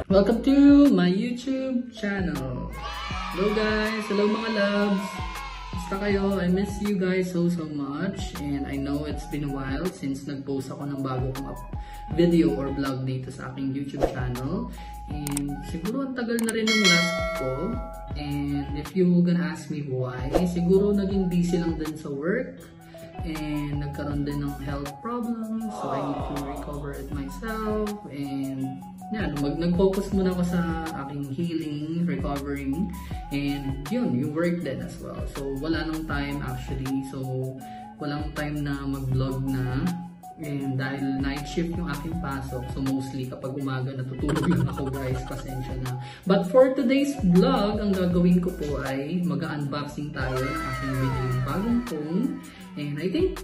Welcome to my YouTube channel. Hello guys, hello mga loves. Basta kayo, I miss you guys so much. And I know it's been a while since nag-post ako ng bago kong video or vlog dito sa aking YouTube channel. And siguro ang tagal na rin ng last ko. And if you gonna ask me why, siguro naging busy lang din sa work. And nagkaroon din ng health problems. So I need to recover it myself. And yan, nag-focus muna ako sa aking healing, recovering, and yun, yung work din as well. So, wala nang time actually. So, walang time na mag-vlog na. And dahil night shift yung aking pasok, so mostly kapag umaga natutulog lang ako guys, pasensya na. But for today's vlog, ang gagawin ko po ay mag-unboxing tayo ng aking biniling bagong phone. And I think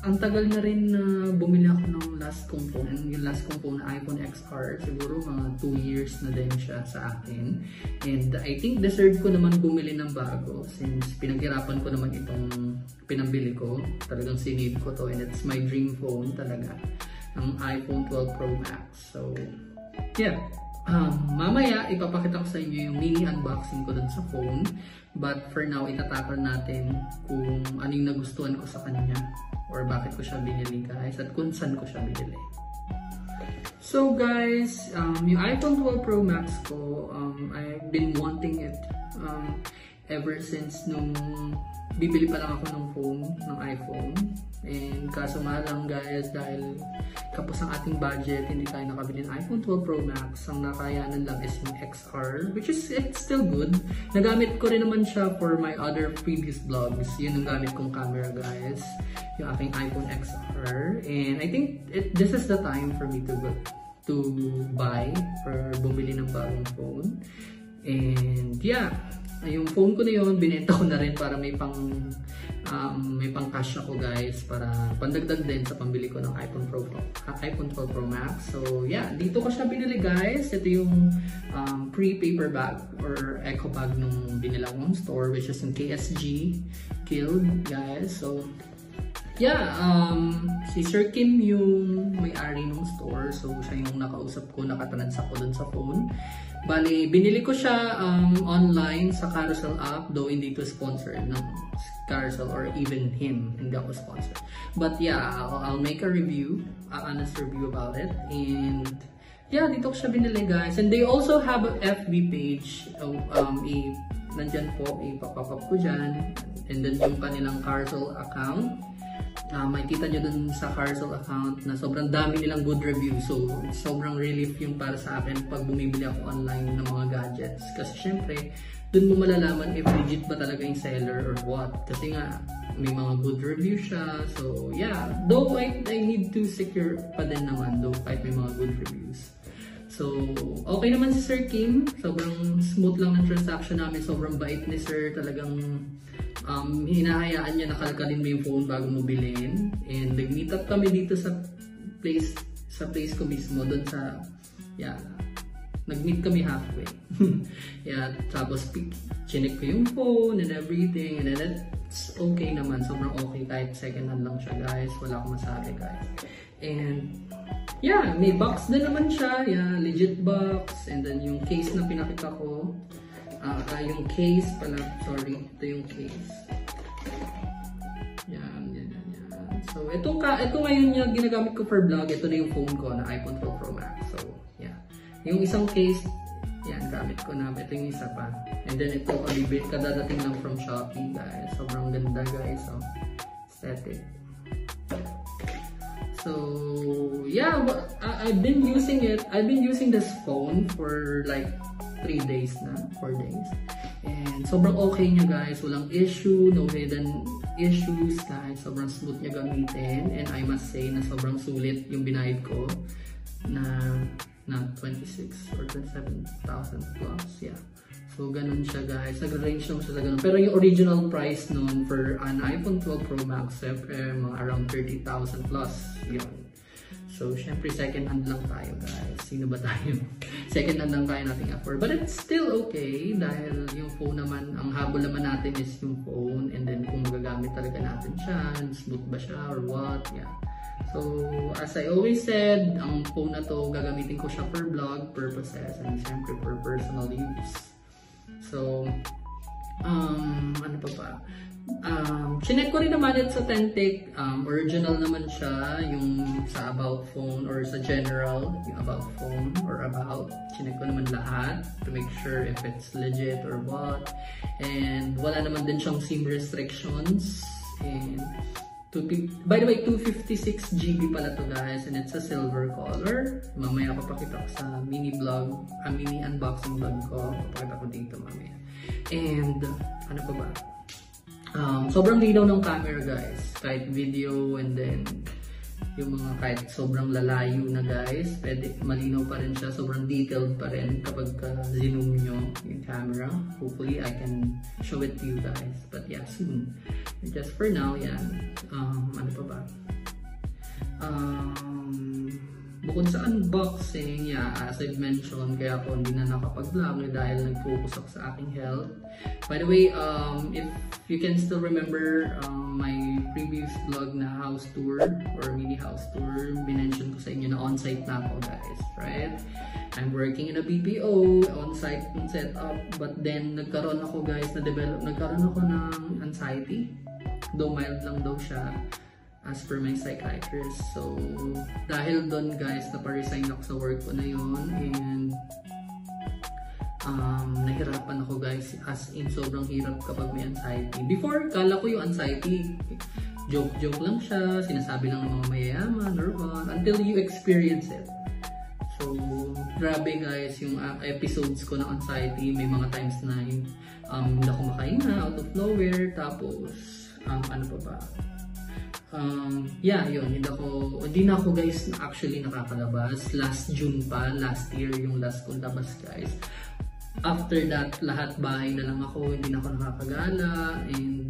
ang tagal na rin na bumili ako ng last kong phone. Yung last kong phone, iPhone XR. Siguro mga 2 years na din siya sa akin. And I think deserve ko naman bumili ng bago. Since pinaghirapan ko naman itong pinambili ko. Talagang sinave ko to. And it's my dream phone talaga. Ang iPhone 12 Pro Max. So, yeah. Mamaya, ipapakita ko sa inyo yung mini unboxing ko dun sa phone. But for now, itatakal natin kung ano yung nagustuhan ko sa kanya. Or bakit ko siya binili guys. At kung saan ko siya binili. So guys, yung iPhone 12 Pro Max ko, I've been wanting it ever since nung bibili pa lang ako ng phone, ng iPhone. And kaso nga lang guys, dahil kapos ang ating budget, hindi tayo nakabili ng iPhone 12 Pro Max. Ang nakayanan lang is yung XR, which is it's still good. Nagamit ko rin naman siya for my other previous vlogs. Yun ang gamit kong camera guys, yung aking iPhone XR. And I think this is the time for me to buy, for bumili ng bagong phone. And yeah, yung phone ko na yun, binenta ko na rin para may pang cash ako guys, para pandagdag din sa pambili ko ng iPhone 12 Pro Max. So yeah, dito ko siya binili guys. Ito yung pre-paper bag or eco bag nung binila kong store, which is yung KSG Guild guys. So yeah, si Sir Kim yung may-ari ng store. So siya yung nakausap ko, nakatransak ko dun sa phone. Bali, binili ko siya online sa Carousel app, though hindi to sponsored ng Carousel or even him, hindi ako sponsored. But yeah, I'll make a review, honest review about it. And yeah, dito ko siya binili guys. And they also have a FB page. Nandyan po, ipapapap ko dyan. And then yung kanilang Carousel account. Makikita nyo dun sa Carousel account na sobrang dami nilang good reviews. So, sobrang relief yung para sa akin pag bumibili ako online ng mga gadgets. Kasi syempre, dun mo malalaman if legit ba talaga yung seller or what. Kasi nga, may mga good review siya. So, yeah. Though I need to secure pa din naman, though kahit may mga good reviews. So, okay naman si Sir Kim. Sobrang smooth lang ng transaction namin. Sobrang bait ni Sir. Talagang hinahayaan niya na kalkalin mo yung phone bago mo bilhin. And nag-meet up kami dito sa place ko mismo. Doon sa, yeah, nag-meet kami halfway. Yeah, tapos chinek ko yung phone and everything. And then it's okay naman. Sobrang okay kahit second hand lang siya guys. Wala akong masabi guys. And yeah, may box din naman siya. Yeah, legit box. And then yung case na pinakita ko. Yung case pala, sorry. Ito yung case. Yan. So, ito ngayon yung ginagamit ko for vlog. Ito na yung phone ko na iPhone 12 Pro Max. So, yeah. Yung isang case, yan, gamit ko na. Ito yung isa pa. And then ito, kadadating lang from Shopee, guys. Sobrang ganda, guys. So, aesthetic. So, yeah, I've been using it. I've been using this phone for like 3 days na, 4 days. And sobrang okay niya guys. Walang issue, no hidden issues guys. Sobrang smooth niya gamitin. And I must say na sobrang sulit yung binayad ko na 26 or 27,000 plus. Yeah. So, ganun siya guys. Nag-range naman siya sa ganun. Pero yung original price nun for an iPhone 12 Pro Max, mga around 30,000 plus. Yun. So, syempre, second hand lang tayo guys. Sino ba tayo? Second hand lang tayo nating afford. But it's still okay dahil yung phone naman, ang habol naman natin is yung phone. And then, kung magagamit talaga natin siya, smooth ba siya or what, yeah. So, as I always said, ang phone na to, gagamitin ko siya for vlog purposes and siyempre for personal use. So, ano pa ba? Chinek ko rin naman it sa Tentec. Original naman siya, yung sa about phone or sa general, yung about phone or about. Chinek ko naman lahat to make sure if it's legit or what. And wala naman din siyang SIM restrictions. And by the way, 256 GB pala to guys, and it's a silver color. Mamaya papakita ko sa mini vlog, mini unboxing vlog ko. Papakita ko dito mamaya. And ano pa ba? Sobrang linaw ng camera guys, kahit video and then yung mga kahit sobrang lalayo na guys, pwede malinaw pa rin siya, sobrang detailed pa rin kapag zoom nyo yung camera. Hopefully I can show it to you guys, but yeah, soon. Just for now, yan. Ano pa ba? Bukod sa unboxing, yeah, as I've mentioned, kaya ako hindi na nakapag-vlog dahil nag-focus ako sa aking health. By the way, if you can still remember my previous vlog na house tour or mini house tour, binention ko sa inyo na on-site na ako guys, right? I'm working in a BPO, on-site setup, but then nagkaroon ako guys, nagkaroon ako ng anxiety, though mild lang daw siya as per my psychiatrist. So, dahil doon guys, naparesign ako sa work ko na yun and nahirapan ako guys, as in sobrang hirap kapag may anxiety. Before, kala ko yung anxiety joke lang siya, sinasabi lang ng mga mayayaman or what, until you experience it. So, grabe guys, yung episodes ko ng anxiety, may mga times na hindi ako makahinga out of nowhere, tapos ano pa ba? Yeah, yun, hindi na ako guys actually nakakalabas. Last June pa, last year yung last kong labas guys. After that, lahat bahay na lang ako, hindi na ako nakakagala, and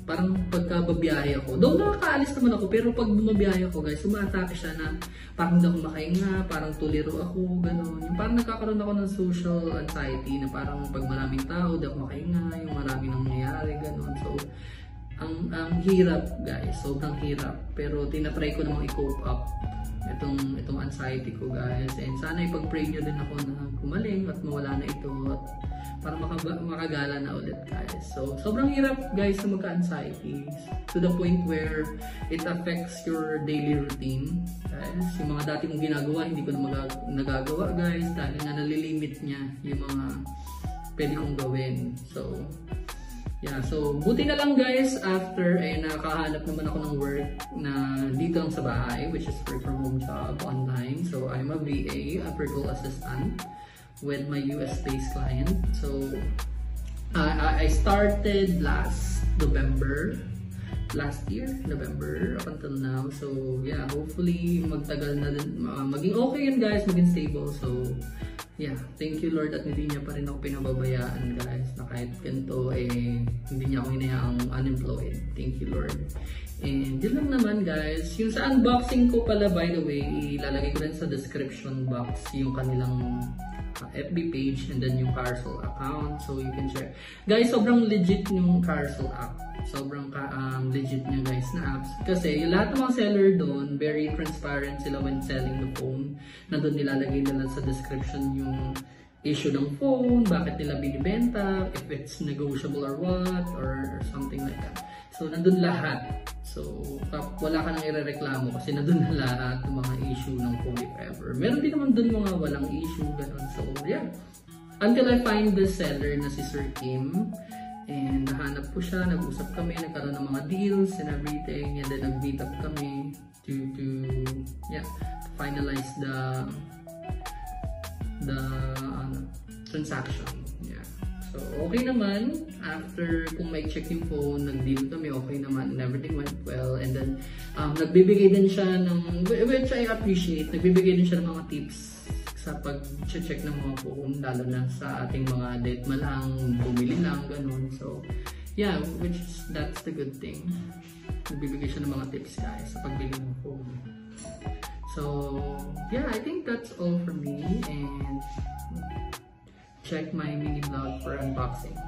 parang pagka babiyahe ako, though nakakaalis naman ako, pero pag bumabiyahe ako guys, umaatake siya na parang hindi ako makahinga, parang tuliro ako, gano'n. Yung parang nagkakaroon ako ng social anxiety na parang pag maraming tao, hindi ako makahinga, yung maraming nangyayari, gano'n. So, ang hirap guys, sobrang hirap, pero tinatry ko namang i-cope up itong anxiety ko guys, and sana ipag-pray nyo din ako na gumaling at mawala na ito at para makagala na ulit guys. So sobrang hirap guys na magka-anxiety to the point where it affects your daily routine guys. Yung mga dati mong ginagawa hindi ko na nagagawa guys dahil nga nalilimit niya yung mga pwede kong gawin. So yeah, so buti na lang guys, after nakahanap naman ako ng work na dito lang sa bahay, which is work from home job online. So I'm a VA, a virtual assistant with my US-based client. So I started last November, last year, November, up until now. So yeah, hopefully magtagal na din, maging okay yun guys, maging stable. So yeah, thank you Lord at hindi niya pa rin ako pinababayaan guys, na kahit ganito hindi niya ako hinayaang unemployed. Thank you Lord. And yun lang naman guys, yung sa unboxing ko pala, by the way, ilalagay ko rin sa description box yung kanilang FB page and then yung Carousel account, so you can check. Guys, sobrang legit yung Carousel app. Sobrang legit niya guys na apps. Kasi lahat ng mga seller doon, very transparent sila when selling the phone. Nandun nilalagay nila sa description yung issue ng phone, bakit nila binibenta, if it's negotiable or what, or something like that. So nandun lahat. So wala ka nang irereklamo kasi nandun na lahat ng mga issue ng phone if ever. Meron din naman dun mga walang issue, ganun. So yeah. Until I find the seller na si Sir Kim. And nahanap ko siya, nag-usap kami, nagkaroon ng mga deals and everything, and then nag-meet up kami to finalize the transaction. Yeah. So okay naman, after kung may check yung phone, nag-deal kami, okay naman, and everything went well. And then nagbibigay din siya ng, which I appreciate, nagbibigay din siya ng mga tips sa pag-check ng mga phone, lalo na sa ating mga debt malang, bumili lang, ganun. So, yeah, that's the good thing. Nagbibigay siya ng mga tips guys sa pagbili ng phone. So, yeah, I think that's all for me, and check my mini vlog for unboxing.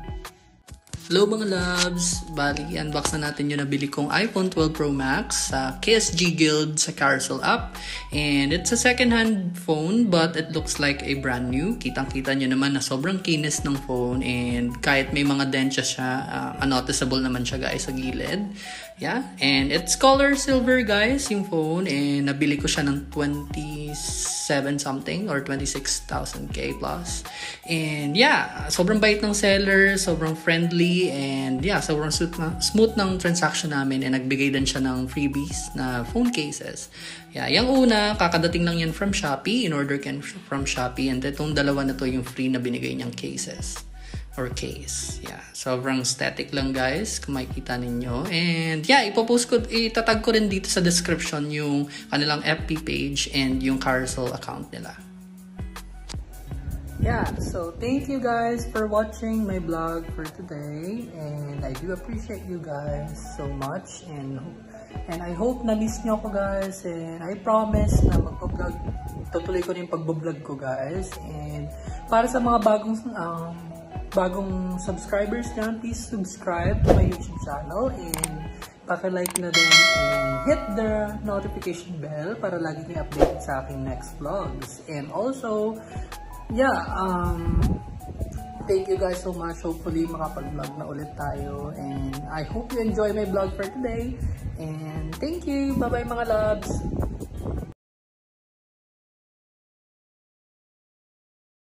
Hello mga loves! Bali, unbox na natin yung nabili kong iPhone 12 Pro Max sa KSG Guild sa Carousel app. And it's a second-hand phone but it looks like a brand new. Kitang-kita nyo naman na sobrang kinis ng phone and kahit may mga dents siya, unnoticeable naman siya guys sa gilid. Yeah, and it's color silver guys yung phone and nabili ko siya ng 27 something or 26,000 K plus. And yeah, sobrang bait ng seller, sobrang friendly, and yeah, sobrang smooth ng transaction namin, and nagbigay din siya ng freebies na phone cases. Yeah, yung una, kakadating lang yan from Shopee, in order can from Shopee, and itong dalawa na to yung free na binigay niyang cases or case. Yeah, sobrang static lang guys kung makikita ninyo. And yeah, itatag ko rin dito sa description yung kanilang FB page and yung Carousel account nila. Yeah, so thank you guys for watching my vlog for today, and I do appreciate you guys so much, and I hope na miss nyo ako guys, and I promise na magpa-vlog, tutuloy ko rin pag-vlog ko guys. And para sa mga bagong subscribers dyan, please subscribe to my YouTube channel and paki-like na din and hit the notification bell para lagi kayo updated sa aking next vlogs. And also, yeah, thank you guys so much. Hopefully makapag-vlog na ulit tayo, and I hope you enjoy my vlog for today. And thank you. Bye bye mga loves.